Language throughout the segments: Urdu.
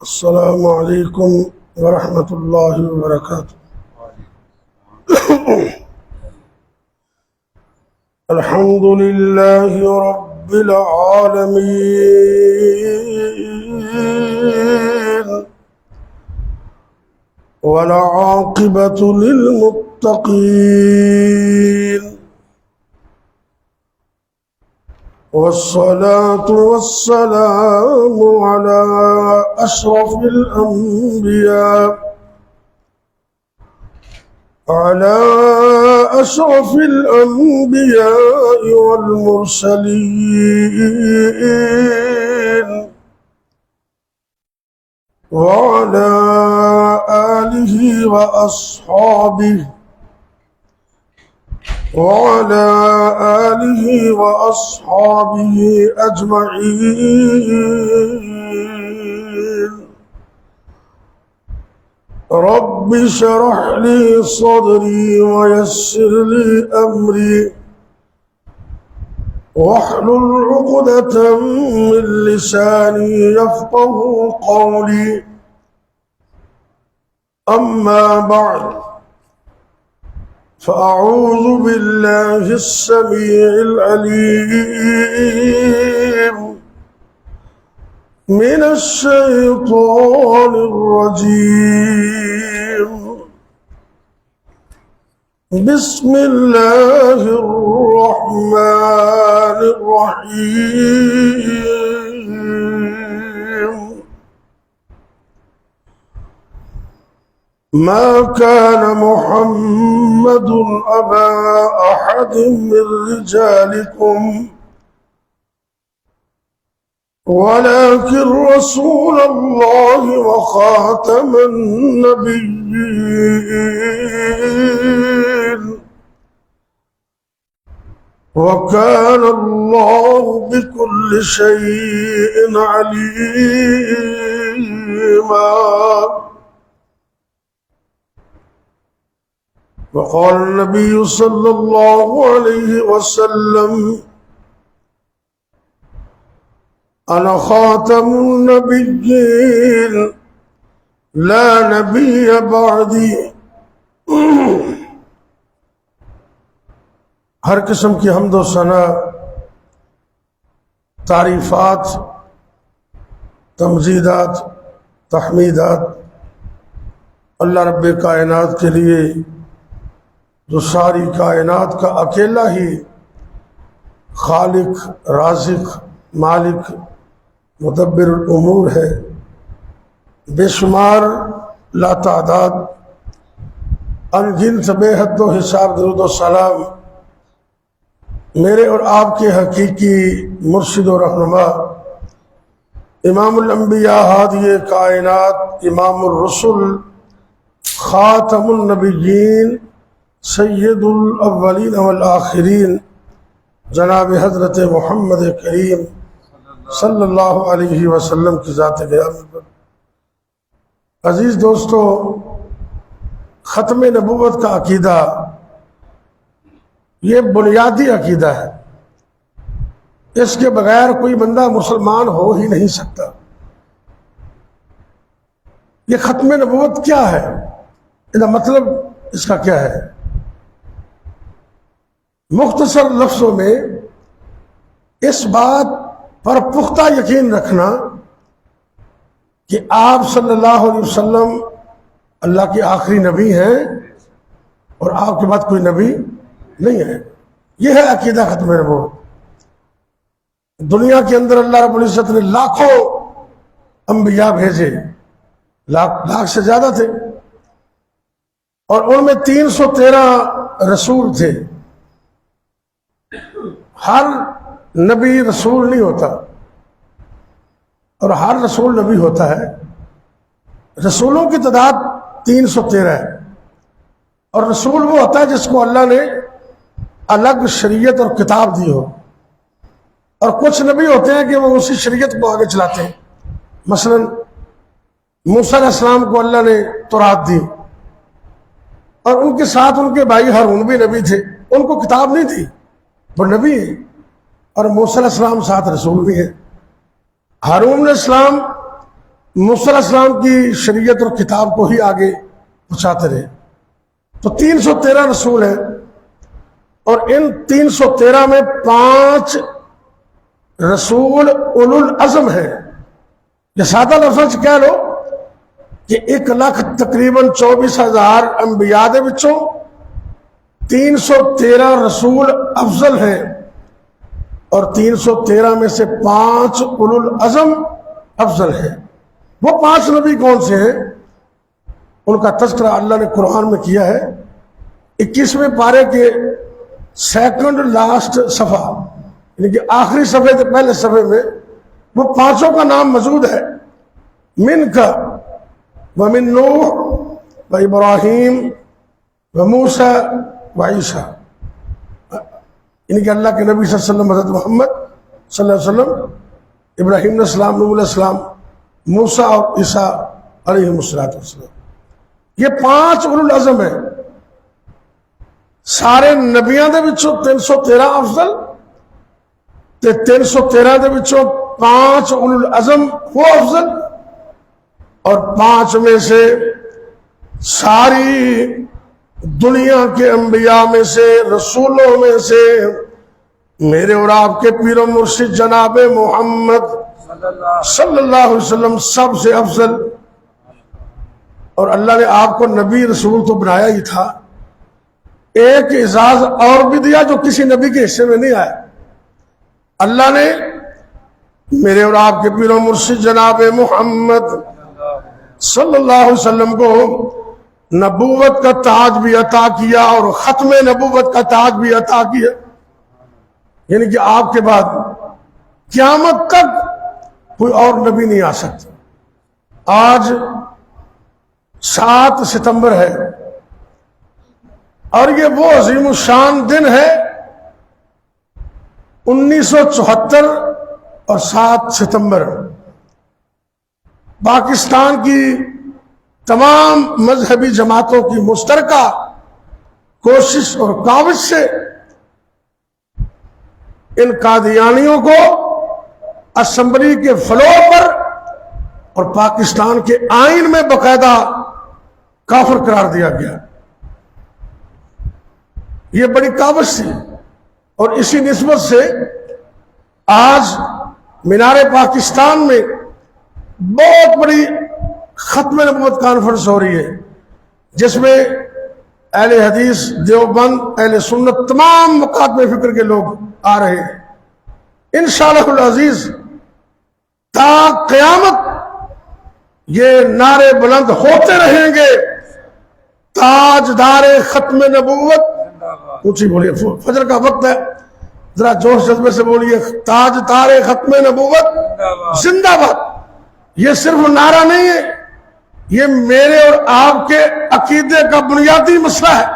السلام علیکم ورحمۃ اللہ وبرکاتہ۔ الحمد للہ رب العالمین والعاقبۃ للمتقین والصلاة والسلام على أشرف الأنبياء والمرسلين وعلى آله وأصحابه أجمعين۔ رب اشرح لي صدري ويسر لي أمري واحلل عقدة من لساني يفقهوا قولي، أما بعد فأعوذ بالله السميع العليم من الشيطان الرجيم۔ بسم الله الرحمن الرحيم۔ ما كان محمد أبا أحد من رجالكم ولكن رسول الله وخاتم النبيين، وكان الله بكل شيء عليما۔ وقال النبي صلى الله عليه وسلم: أنا خاتم النبيين لا نبي بعدي۔ ہر قسم کی حمد و ثنا، تعریفات، تمجیدات، تحمیدات اللہ رب کائنات کے لیے، جو ساری کائنات کا اکیلا ہی خالق، رازق، مالک، مدبر الامور ہے۔ بے شمار، لا تعداد، ان گنت، بے حد و حساب درود و سلام میرے اور آپ کے حقیقی مرشد و رہنما امام الانبیاء، ہادی کائنات، امام الرسل، خاتم النبیین، سید الاولین والآخرین، جناب حضرت محمد کریم صلی اللہ علیہ وسلم کی ذات گرامی پر۔ عزیز دوستو، ختم نبوت کا عقیدہ یہ بنیادی عقیدہ ہے، اس کے بغیر کوئی بندہ مسلمان ہو ہی نہیں سکتا۔ یہ ختم نبوت کیا ہے؟ اس کا مطلب اس کا کیا ہے؟ مختصر لفظوں میں اس بات پر پختہ یقین رکھنا کہ آپ صلی اللہ علیہ وسلم اللہ کے آخری نبی ہیں اور آپ کے بعد کوئی نبی نہیں ہے۔ یہ ہے عقیدہ ختم نبوت۔ دنیا کے اندر اللہ رب العزت نے لاکھوں انبیاء بھیجے، لاکھ سے زیادہ تھے، اور ان میں 313 رسول تھے۔ ہر نبی رسول نہیں ہوتا اور ہر رسول نبی ہوتا ہے۔ رسولوں کی تعداد 313 ہے، اور رسول وہ ہوتا ہے جس کو اللہ نے الگ شریعت اور کتاب دی ہو، اور کچھ نبی ہوتے ہیں کہ وہ اسی شریعت کو آگے چلاتے ہیں۔ مثلا موسیٰ علیہ السلام کو اللہ نے تورات دی، اور ان کے ساتھ ان کے بھائی ہارون بھی نبی تھے، ان کو کتاب نہیں تھی، وہ نبی ہیں، اور موسیٰ علیہ السلام ساتھ رسول بھی ہیں۔ ہارون علیہ السلام موسیٰ علیہ السلام کی شریعت اور کتاب کو ہی آگے پہنچاتے رہے. تو 313 رسول ہیں، اور ان 313 میں 5 رسول اولو العزم ہیں. یا سادہ لفظ کہہ لو کہ 1,00,000 تقریباً 24,000 انبیاء دے وچوں 313 رسول افضل ہیں، اور 313 میں سے 5 اولو العزم افضل ہیں. وہ 5 نبی کون سے ہیں؟ ان کا تذکرہ اللہ نے قرآن میں کیا ہے. 21ویں پارے کے سیکنڈ لاسٹ صفحہ، یعنی کہ آخری صفحے کے پہلے صفحے میں وہ 5 کا نام موجود ہے. من کا ومن نوح و ابراہیم و موسیٰ و عیسیٰ، یعنی کہ اللہ کے نبی صلی اللہ علیہ وسلم حضرت محمد صلی اللہ علیہ وسلم، ابراہیم علیہ السلام، نوح علیہ السلام، موسیٰ اور عیسیٰ علیہ السلام. یہ 5 اولو العزم ہیں. سارے نبیاں دے وچوں 313 افضل تے 313 دے وچوں 5 اولو العزم وہ افضل، اور 5 میں سے ساری دنیا کے انبیاء میں سے، رسولوں میں سے میرے اور آپ کے پیر و مرشد جناب محمد صلی اللہ علیہ وسلم سب سے افضل. اور اللہ نے آپ کو نبی رسول تو بنایا ہی تھا، ایک اعزاز اور بھی دیا جو کسی نبی کے حصے میں نہیں آیا. اللہ نے میرے اور آپ کے پیر و مرشد جناب محمد صلی اللہ علیہ وسلم کو نبوت کا تاج بھی عطا کیا اور ختم نبوت کا تاج بھی عطا کیا، یعنی کہ آپ کے بعد قیامت تک کوئی اور نبی نہیں آ سکتا. آج 7 ستمبر ہے، اور یہ وہ عظیم الشان دن ہے. 1974 اور 7 ستمبر پاکستان کی تمام مذہبی جماعتوں کی مشترکہ کوشش اور کاوش سے ان قادیانیوں کو اسمبلی کے فلور پر اور پاکستان کے آئین میں باقاعدہ کافر قرار دیا گیا. یہ بڑی کاوش تھی، اور اسی نسبت سے آج مینار پاکستان میں بہت بڑی ختم نبوت کانفرنس ہو رہی ہے، جس میں اہل حدیث، دیوبند، اہل سنت، تمام مکاتب فکر کے لوگ آ رہے ہیں. انشاءاللہ العزیز تا قیامت یہ نعرے بلند ہوتے رہیں گے، تاجدار ختم نبوت. اونچی بولیے، فجر کا وقت ہے، ذرا جوش جذبے سے بولیے، تاجدار ختم نبوت زندہ باد. یہ صرف نعرہ نہیں ہے، یہ میرے اور آپ کے عقیدے کا بنیادی مسئلہ ہے.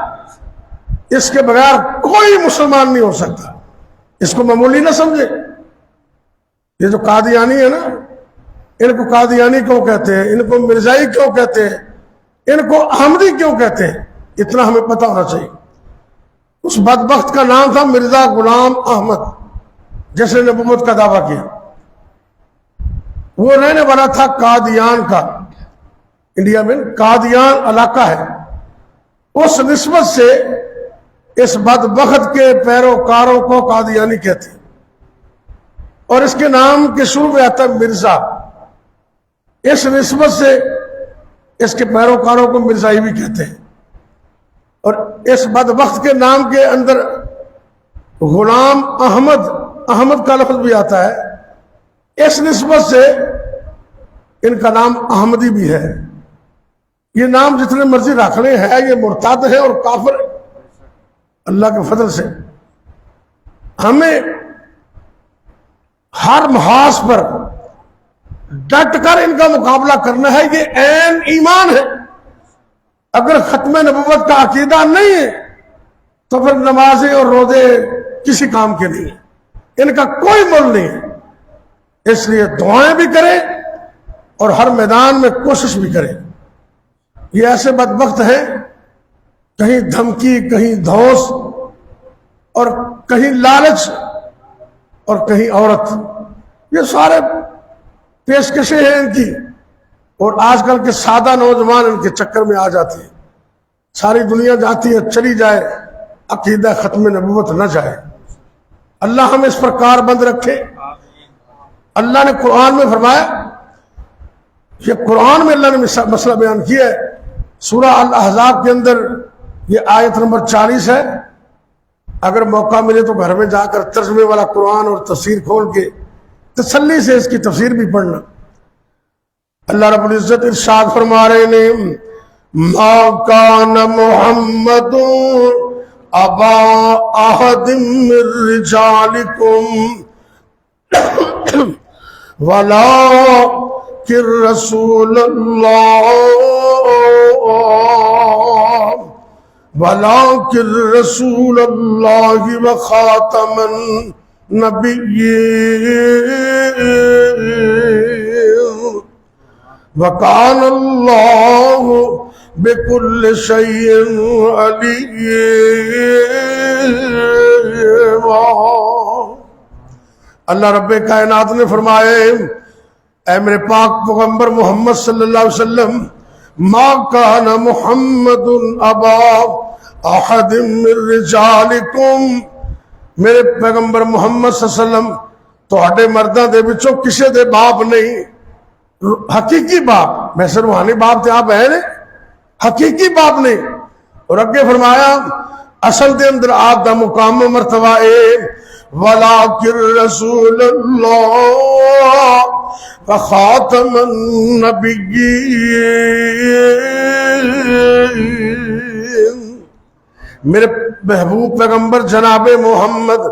اس کے بغیر کوئی مسلمان نہیں ہو سکتا. اس کو معمولی نہ سمجھے. یہ جو قادیانی ہے نا، ان کو قادیانی کیوں کہتے ہیں، ان کو مرزائی کیوں کہتے ہیں، ان کو احمدی کیوں کہتے ہیں، اتنا ہمیں پتہ ہونا چاہیے. اس بدبخت کا نام تھا مرزا غلام احمد، جس نے نبوت کا دعویٰ کیا. وہ رہنے والا تھا قادیان کا. انڈیا میں قادیان علاقہ ہے. اس نسبت سے اس بدبخت کے پیروکاروں کو قادیانی کہتے ہیں، اور اس کے نام کے شروع میں آتا ہے مرزا. اس نسبت سے اس کے پیروکاروں کو مرزائی بھی کہتے ہیں. اور اس بدبخت کے نام کے اندر غلام احمد کا لفظ بھی آتا ہے. اس نسبت سے ان کا نام احمدی بھی ہے. یہ نام جتنے مرضی رکھنے ہیں، یہ مرتد ہے اور کافر ہے. اللہ کے فضل سے ہمیں ہر محاذ پر ڈٹ کر ان کا مقابلہ کرنا ہے. یہ عین ایمان ہے. اگر ختم نبوت کا عقیدہ نہیں ہے تو پھر نمازیں اور روزے کسی کام کے نہیں ہیں، ان کا کوئی مول نہیں ہے. اس لیے دعائیں بھی کریں اور ہر میدان میں کوشش بھی کریں. یہ ایسے بدبخت ہیں، کہیں دھمکی، کہیں دھوس، اور کہیں لالچ، اور کہیں عورت. یہ سارے پیشکشیں ہیں ان کی. اور آج کل کے سادہ نوجوان ان کے چکر میں آ جاتے ہیں. ساری دنیا جاتی ہے چلی جائے, عقیدہ ختم نبوت نہ جائے. اللہ ہمیں اس پر کار بند رکھے. اللہ نے قرآن میں فرمایا, یہ قرآن میں اللہ نے مسئلہ بیان کیا ہے. سورہ الاحزاب کے اندر یہ آیت نمبر 40 ہے. اگر موقع ملے تو گھر میں جا کر ترجمے والا قرآن اور تفسیر کھول کے تسلی سے اس کی تفسیر بھی پڑھنا. اللہ رب العزت ارشاد فرما رہے ہیں, ما کان محمد ابا احد من رجالکم ولکن رسول اللہ ولکن رسول اللہ وخاتم النبیین وکان اللہ بکل شیء علیم. اللہ رب کائنات نے فرمائے, اے میرے پاک پیغمبر محمد صلی اللہ علیہ وسلم, ما کان محمد ابا احد من رجالکم, میرے پیغمبر محمد صلی اللہ علیہ وسلم تہاڈے مرداں دے وچوں کسے دے باپ نہیں. حقیقی باپ, ویسے روحانی باپ تے آپ ہے نے, حقیقی باپ نے. اور اگے فرمایا اصل دے اندر آپ دا مقام و مرتبہ اے وَلَٰكِن رَّسُولَ اللَّهِ وَخَاتَمَ النَّبِيِّينَ, میرے محبوب پیغمبر جناب محمد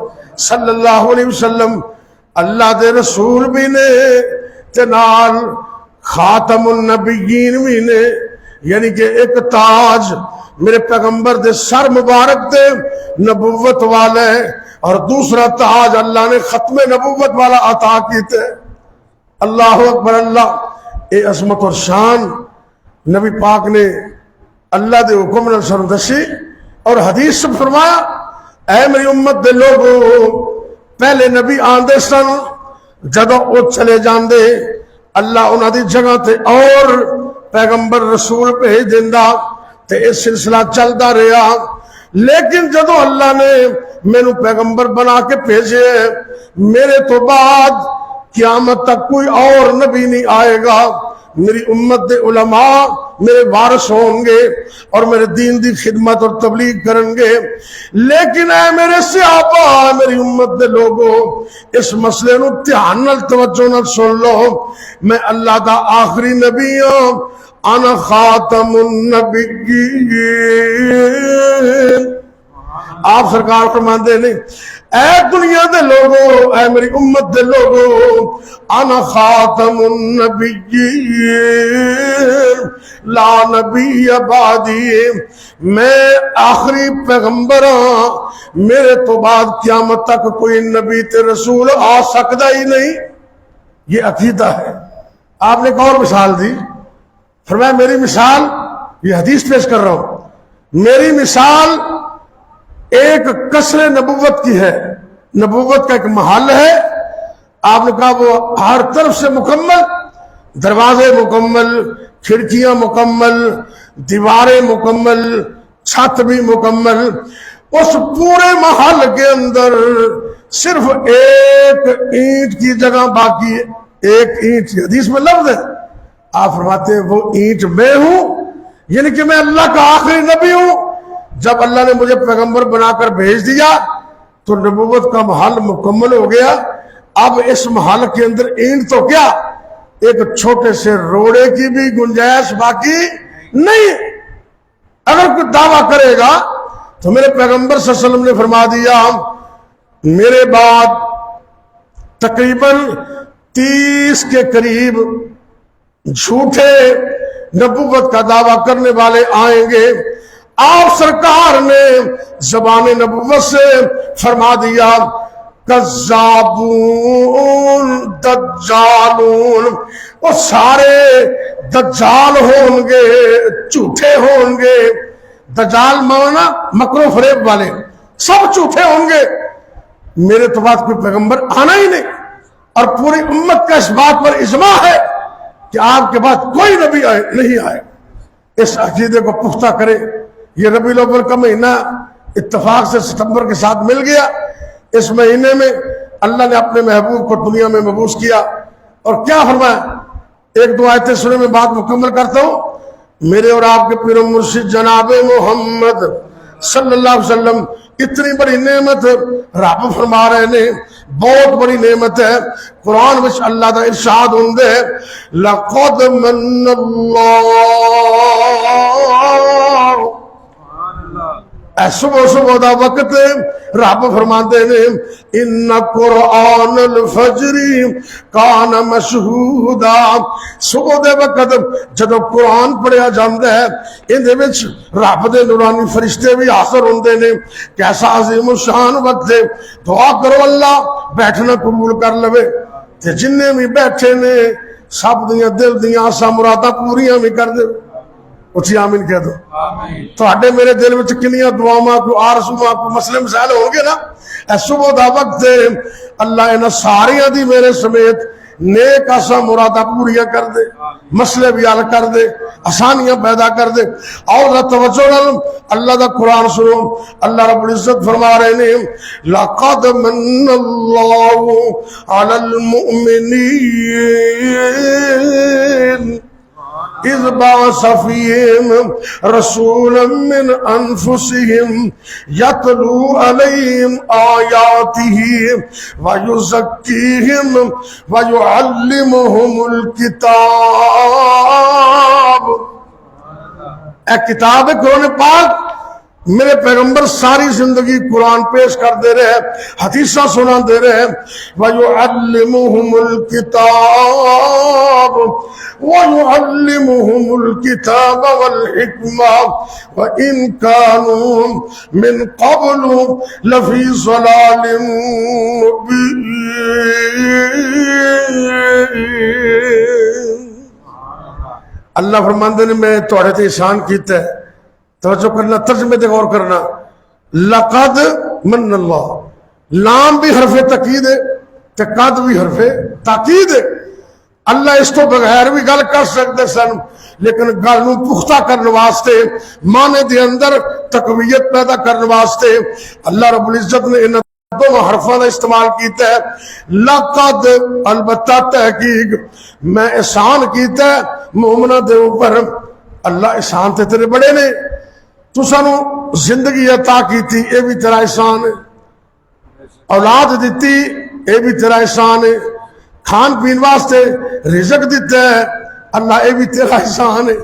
صلی اللہ علیہ وسلم اللہ دے رسول بھی نے تے نال خاتم النبیین بھی نے, یعنی کہ ایک تاج میرے پیغمبر دے سر مبارک دے نبوت والے, اور دوسرا تاج اللہ نے ختم نبوت والا عطا کیتے. اللہ اکبر. اللہ اے عظمت اور شان نبی پاک نے اللہ دے حکم نال سرندشی اور حدیث سے فرمایا, اے میری امت دے لوگو, پہلے نبی آندے سن, جدوں وہ چلے جاندے اللہ انہاں دی جگہ تے اور پیغمبر رسول بھیج دیندا تے یہ سلسلہ چلتا رہا. لیکن جدو اللہ نے مینو پیغمبر بنا کے بھیجے, میرے تو بعد قیامت تک کوئی اور نبی نہیں آئے گا. میری امت دے علماء میرے وارث ہوں گے اور میرے دین دی خدمت اور تبلیغ کریں گے. لیکن اے میرے صحابہ, میری امت دے لوگوں, اس مسئلے نو دھیان نال توجہ نال سن لو. میں اللہ دا آخری نبی ہوں, انا خاتم النبیین. آپ سرکار فرماندے نے, اے دنیا دے لوگوں, اے میری امت دے لوگوں, انا خاتم النبیین لا نبی بعدی, میں آخری پیغمبر ہاں, میرے تو بعد قیامت تک کوئی نبی تے رسول آ سکتا ہی نہیں. یہ عقیدہ ہے. آپ نے ایک اور مثال دی, فرمایا میری مثال, یہ حدیث پیش کر رہا ہوں, میری مثال ایک قصر نبوت کی ہے. نبوت کا ایک محل ہے, آپ نے کہا وہ ہر طرف سے مکمل, دروازے مکمل, کھڑکیاں مکمل, دیواریں مکمل, چھت بھی مکمل. اس پورے محل کے اندر صرف ایک اینٹ کی جگہ باقی ہے. ایک اینٹ, حدیث میں لفظ ہے, آپ فرماتے ہیں وہ اینٹ میں ہوں, یعنی کہ میں اللہ کا آخری نبی ہوں. جب اللہ نے مجھے پیغمبر بنا کر بھیج دیا تو نبوت کا محل مکمل ہو گیا. اب اس محل کے اندر اینٹ تو کیا, ایک چھوٹے سے روڑے کی بھی گنجائش باقی نہیں. اگر کوئی دعویٰ کرے گا تو میرے پیغمبر صلی اللہ علیہ وسلم نے فرما دیا, میرے بعد تقریباً 30 کے قریب جھوٹے نبوت کا دعویٰ کرنے والے آئیں گے. آپ سرکار نے زبان نبوت سے فرما دیا, کذابون دجالون, وہ سارے دجال ہوں گے, جھوٹے ہوں گے. دجال مانا مکر و فریب والے, سب جھوٹے ہوں گے. میرے تو بعد کوئی پیغمبر آنا ہی نہیں. اور پوری امت کا اس بات پر اجماع ہے کہ آپ کے بعد کوئی نبی نہیں آئے، اس عقیدے کو پختہ کرے۔ یہ ربیع الاول کا مہینہ اتفاق سے ستمبر کے ساتھ مل گیا، اس مہینے میں اللہ نے اپنے محبوب کو دنیا میں مبعوث کیا، اور کیا فرمایا؟ ایک دو آیتیں سنے میں بات مکمل کرتا ہوں۔ میرے اور آپ کے پیر و مرشد جناب محمد صلی اللہ علیہ وسلم اتنی بڑی نعمت رب فرما رہے نے، بہت بڑی نعمت ہے۔ قرآن وچ اللہ دا ارشاد ہوندے لقد من اللہ، اے صبح صبح دا وقت رب فرماندے نے ان قرآن الفجر کان مشہودا، صبح دے وقت جدو قرآن پڑھیا جاندا ہے اندے وچ رب دے نورانی فرشتے بھی حاضر ہوندے نے۔ کیسا عظیم الشان وقت ہے، دعا کرو اللہ بیٹھنا قبول کر لوے، تے جننے بھی بیٹھے نے سب دیاں دل دیاں آساں مراداں پوریاں بھی کر دے۔ اچھی آمین کہہ دو۔ تو میرے دل میں کنیاں دعاواں کو آرزواں کو مسئلے مسائل ہوں گے نا، اے صبح دا وقت دے اللہ انہاں ساریاں دی میرے سمیت نیک آساں مراداں پوریاں کر دے، مسئلے بھی حل کر دے، آسانیاں پیدا کر دے۔ اور توجہ نال اللہ دا قرآن سنو، اللہ رب العزت فرما رہے نے لقد من اللہ علی المؤمنین اذ بعث فیہم رسولا من انفسہم یتلو علیہم آیاتہ ویزکیہم ویعلمہم الکتاب۔ اے کتاب قرآن پاک میرے پیغمبر ساری زندگی قرآن پیش کر دے رہے، حدیثہ سنا دے رہے، وَيُعَلِّمُهُمُ الْكِتَابَ وَيُعَلِّمُهُمُ الْكِتَابَ وَالْحِكْمَةَ وَإِنْ كَانُوا مِنْ قَبْلُ لَفِي ضَلَالٍ مُبِينٍ۔ اللہ فرماندے نے میں تھوڑے تے احسان کیتا ہے، توجہ کرنا، ترجمے تے غور کرنا۔ لقد من اللہ، لام بھی حرف تاکید ہے تے قد بھی حرف تاکید ہے۔ اللہ اس تو بغیر بھی گل کر سکتے سن، لیکن گل نو پختہ کرنے واسطے، معنی دے اندر تقویت پیدا کرنے واسطے اللہ رب العزت نے ان دو حرفاں کا استعمال کیتا ہے۔ لقد البتہ تحقیق میں احسان کیتا ہے مومنہ دے اوپر۔ اللہ احسان تے تیرے بڑے نے، تو سانو زندگی عطا کی تھی، اے بھی تیرا احسان ہے، اولاد دیتی اے بھی تیرا احسان ہے، کھان پین واسطے رزق دیتا ہے اللہ اے بھی تیرا احسان ہے،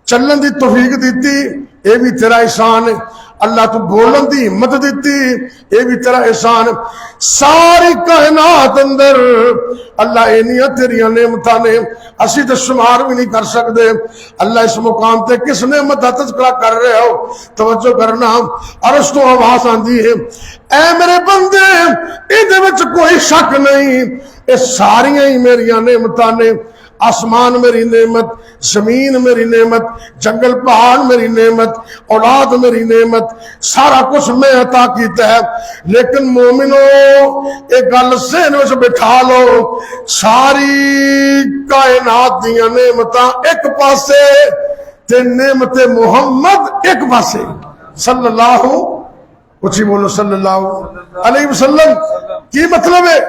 چلن دی توفیق دیتی اے بھی تیرا احسان ہے، اللہ تو بولن دی ہمت دیتی اے بھی تیرا احسان ہے۔ ساری کائنات اندر اللہ اینیاں تیریاں نعمتاں نے اسی تے شمار بھی نہیں کر سکتے۔ اللہ اس مقام تے کس نعمت دا تذکرہ کر رہے ہو، توجہ کرنا۔ عرش تو آواز آندی ہے اے میرے بندے اِدھے وچ کوئی شک نہیں، اے ساریاں ہی میریاں نعمتاں نے۔ آسمان میری نعمت، زمین میری نعمت، جنگل پہاڑ میری نعمت، اولاد میری نعمت، سارا کچھ میں عطا کیتا ہے۔ لیکن مومنو ایک گل ذہن وچ بٹھا لو، ساری کائنات دیاں نعمتاں ایک پاسے تے نعمت محمد ایک پاسے، صلی اللہ اچھی بولو صلی اللہ علیہ وسلم۔ کی مطلب ہے؟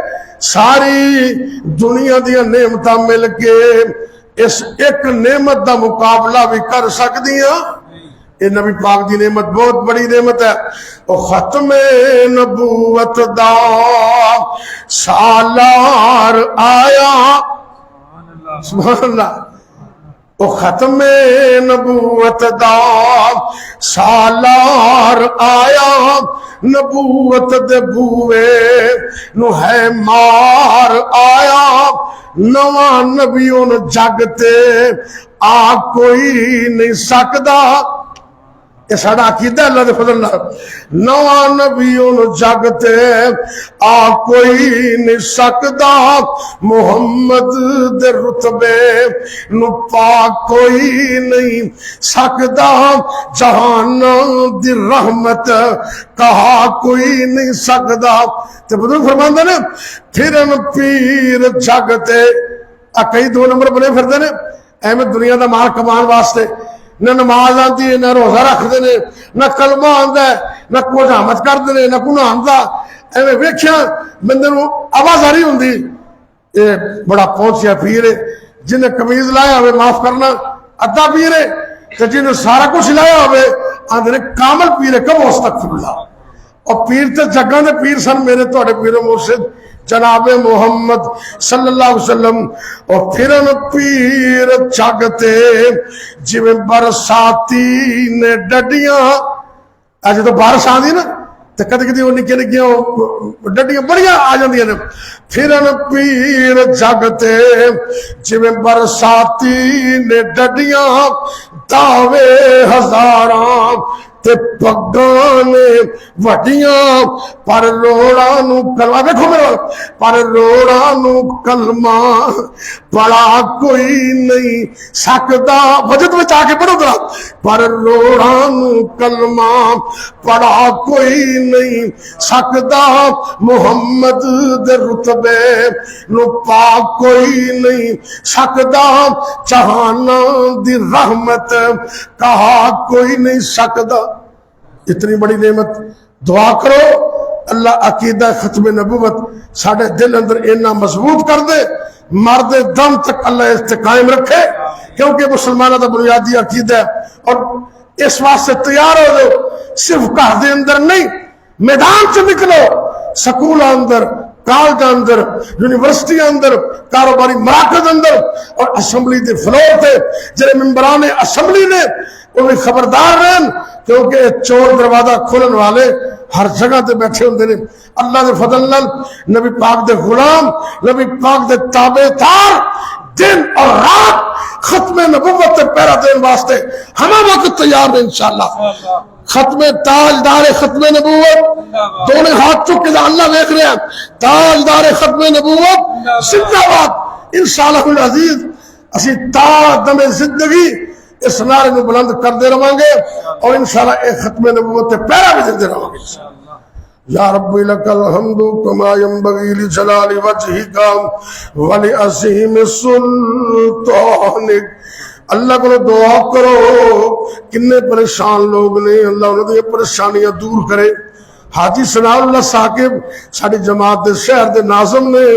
ساری دنیا دیا نعمتاں مل کے اس ایک نعمت دا مقابلہ بھی کر سکتی ہیں؟ یہ نبی پاک دی نعمت بہت بڑی نعمت ہے۔ او ختم نبوت دا سالار آیا، سبحان اللہ، او ختم نبوت دا سالار آیا، نبوت دے بوئے نو ہے مار آیا، نواں نبیوں جگتے آ کوئی نہیں سکدا۔ یہ ساڑا عقیدہ اللہ دے فضل اللہ، نواں نبیوں جگتے آ کوئی نہیں سکدا، محمد دے رتبے نو پا کوئی نہیں سکدا، جہان دی رحمت کہا کوئی نہیں سکدا۔ تے بزرگ فرماندے نے پھرن پیر جگتے کئی 2 نمبر بنے پھرتے ہیں ایویں دنیا دا مال کمان واسطے، نہ نماز آتی ہے، نہ روزہ رکھتے ہیں، نہ کلمہ آتا ہے، نہ کوئی حمد کرتے ہیں، نہ کوئی نہاندا، ایویں ویکھیا بندے نوں آوازاری ہوندی یہ بڑا پہنچیا پیر ہے، جنہیں قمیض لایا ہوئے معاف کرنا ادھا پیر ہے، تے جنہیں سارا کچھ لایا ہوئے آندھے کامل پیر ہے، کم استغفر اللہ۔ اور پیر تے جگہ دے پیر سن میرے تواڈے پیر مرشد جناب محمد صلی اللہ علیہ وسلم۔ اور پھرن پیر جگتے جویں برساتی نے ڈڈیاں، اج تو بارش آندی نا تے کدی کدی وہ نکے نکیاں ڈڈیاں بڑیاں آ جاندیاں نے، پھرن پیر جگتے جویں برساتی نے ڈڈیاں، دعوے ہزاراں تے پگاں نے وڈیاں، پر روڑاں نو کلمہ، دیکھو میرے پر روڑاں نو کلمہ پڑھا کوئی نہیں سکدا، وجد وچ آ کے پڑھو ذرا، پر روڑاں نو کلمہ پڑھا کوئی نہیں سکدا، محمد دے رتبے نو پا کوئی نہیں سکدا، جہاناں دی رحمت کہا کوئی نہیں سکدا۔ اتنی بڑی نعمت، دعا کرو اللہ عقیدہ ختم نبوت ساڑھے دل اندر اینا مضبوط کر دے، مرد دم تک اللہ اس قائم رکھے، کیونکہ مسلمانہ دا بنیادی عقیدہ ہے۔ اور اس واسطے تیار ہو جو، صرف گھر دے اندر نہیں، میدان سے نکلو، سکول اندر، کالج اندر، یونیورسٹی اندر، کاروباری مراکز اندر، اور اسمبلی دے فلور تے جنہیں ممبران اسمبلی نے انہیں خبردار رہن، کیونکہ چور دروازہ کھولن والے ہر جگہ تے بیٹھے ہوندے نے۔ اللہ دے فضل نال نبی پاک دے غلام، نبی پاک دے تابع دار دن اور رات ختم نبوت تے پہرا دین واسطے ہمیں وقت تیار ہے انشاءاللہ۔ ختم تاجدار ختم نبوت دونوں ہاتھ چک کے اللہ دیکھ رہے ہیں، تاجدار ختم نبوت زندہ باد انشاءاللہ العزیز۔ اسی تا دم زندگی اس نعرے کو بلند کرتے رہیں گے اور انشاءاللہ ایک ختم نبوت پہرا بھی دیتے رہیں گے۔ یا رب لک الحمد کما ینبغی لجلال وجہک ولعظیم سلطانک۔ اللہ کو دعا کرو، کنے پریشان لوگ نے، اللہ انہوں نے پریشانیاں دور کرے۔ حاجی ثناء اللہ ثاقب ساری جماعت دے شہر دے ناظم نے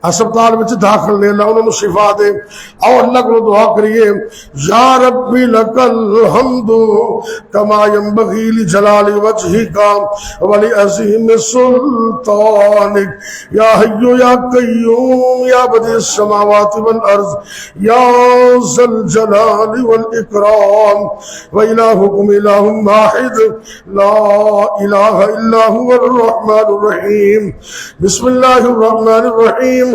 ہسپتال وچ داخل نے، اللہ انہوں نے شفا دے۔ اور اللہ کو دعا کریے، یا ربی لک الحمد کما ینبغی لجلال وجہک ولعظیم سلطانک، یا حی یا قیوم یا بدیع السماوات والارض یا ذا الجلال والاکرام، وإلہکم الہ واحد لا الہ الا هو الرحمن الرحیم۔ بسم اللہ الرحمن الرحیم،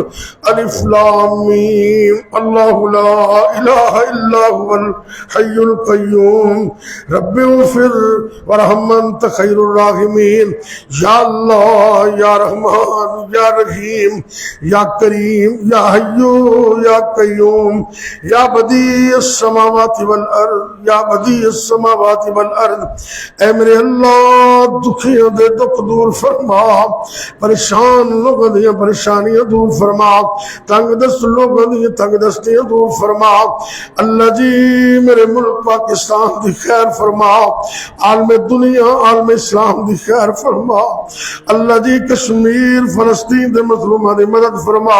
الف لام میم، اللہ لا الہ الا هو الحی القیوم، رب اغفر ورحم انت خیر الراحمین۔ یا اللہ یا رحمان یا رحیم یا کریم یا حی یا قیوم یا بدیع السماوات والارض یا بدیع السماوات والارض، اے میرے اللہ دکھیاں دے دکھ دور فرما، پریشان لوگوں دیاں پریشانیاں دور فرما، تنگ دست لوگوں دیاں تنگ دستیاں دور فرما۔ اللہ جی میرے ملک پاکستان دی خیر فرما، عالم دنیا عالم اسلام دی خیر فرما۔ اللہ جی کشمیر فلسطین دے مظلومہ دی مدد فرما،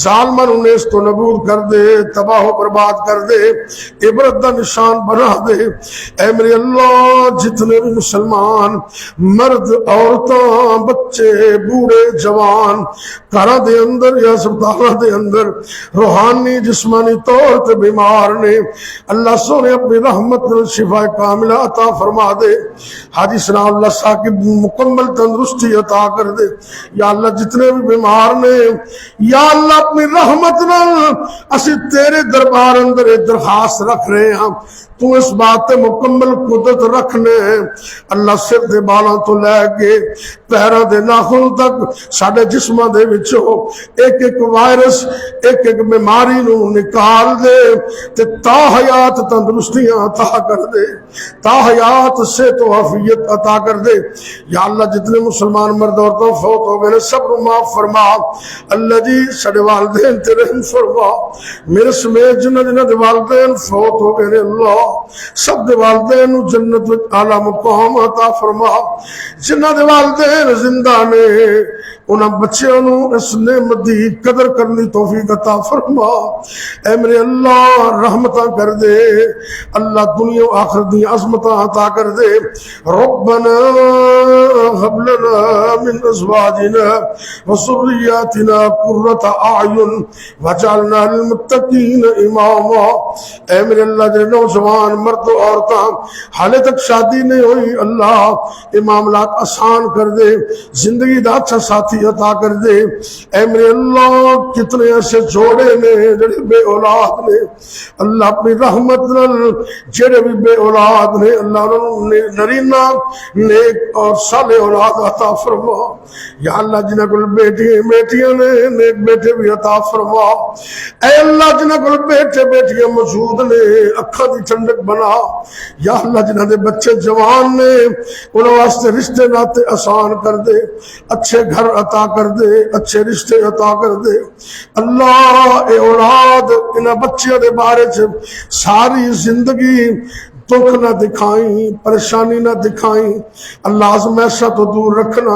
ظالمان انہیں اس تو نبود کر دے، تباہ و برباد کر دے، عبرت دا نشان بنا دے۔ اے میرے اللہ جتنے بھی مسلمان مرد عورتاں بچے بوڑھے جوان گھراں دے اندر یا ہسپتالاں دے اندر روحانی جسمانی طور تے بیمار نے، اللہ سونے اپنی رحمت نال شفا کاملہ عطا فرما دے۔ حاجی ثناء اللہ ثاقب مکمل تندرستی عطا کر دے۔ یا اللہ جتنے بھی بیمار نے، یا اللہ اپنی رحمت نال اسی تیرے دربار اندر ایک درخواست رکھ رہے ہیں، تو اس بات مکمل قدرت رکھنے ہیں۔ اللہ سر دے بالاں تو لے کے پیراں دے ناخن تک ساڈے جسماں دے وچوں ایک ایک وائرس ایک ایک بیماری نو نکال دے تے تا حیات تندرستیاں عطا کر دے، تا حیات صحت و عافیت عطا کر دے۔ یا اللہ جتنے مسلمان مرد عورتوں فوت ہو گئے سب کو معاف فرما، اللہ جی سارے والدین تے رحم فرما، میرے سمیت جنہ جنہ دے والدین فوت ہو گئے اللہ سب دے والدین نو جنت وچ اعلی مقام عطا فرما، جنہ دے والدین زندہ نے انہاں بچیاں نو اس نعمت دی قدر کرنی توفیق عطا فرما۔ اے میرے اللہ رحمتاں کر دے، اللہ دنیا و آخرت دی عظمتاں عطا کر دے۔ ربنا هب لنا من ازواجنا وذرياتنا قرة اعین واجعلنا للمتقین اماما۔ اے میرے اللہ جنہیں نوجوان مرد و عورتاں حالے تک شادی نہیں ہوئی اللہ معاملات آسان کر دے، زندگی دا اچھا ساتھی عطا کر دے۔ اے میرے اللہ کتنے ایسے جوڑے نے جڑے بے اولاد نے اللہ اپنی رحمت نال جڑے بھی بے اولاد نے اللہ انہوں نرینا نیک اور صالح اولاد عطا فرما۔ یا اللہ جنہ کو بیٹیاں نے نیک بیٹے بھی عطا فرما۔ اے اللہ جنہ کو بیٹیاں موجود نے اکھاں دی ٹھنڈک بنا۔ یا اللہ جنہ دے بچے جوان نے انہوں واسطے رشتے ناتے آسان کر دے، اچھے گھر عطا کر دے، اچھے رشتے عطا کر دے۔ اللہ اے اولاد انہاں بچیاں دے بارے ساری زندگی دکھ نہ دکھائیں، پریشانی نہ دکھائیں، اللہ آزمائشاں تو دور رکھنا،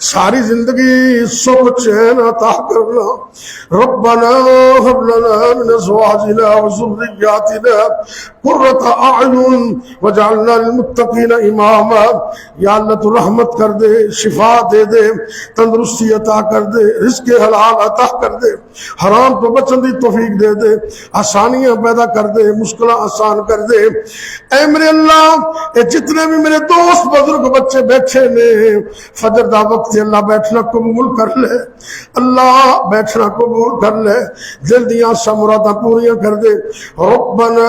ساری زندگی سکھ چین عطا کرنا۔ ربنا هب لنا من ازواجنا وذرياتنا قرة اعین واجعلنا للمتقین اماما۔ یا اللہ تو رحمت کر دے، شفا دے دے، تندرستی عطا کر دے، رزق حلال عطا کر دے، حرام تو بچن دی توفیق دے دے، آسانیاں پیدا کر دے، مشکلیں آسان کر دے۔ اے میرے اللہ اے جتنے بھی میرے دوست بزرگ بچے بیٹھے نے فجر دا وقت اللہ بیٹھنا قبول کر لے، اللہ بیٹھنا قبول کر لے، دل دیاں مراداں پوریاں کر دے۔ ربنا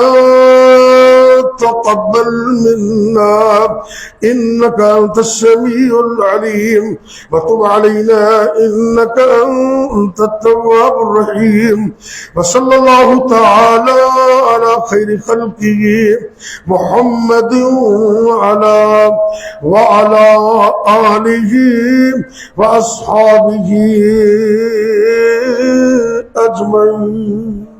تقبل منا انك انت السميع العليم وتب علينا انك انت التواب الرحيم وصلى الله تعالى على خير خلقه محمد وعلى آله وأصحابه أجمعين۔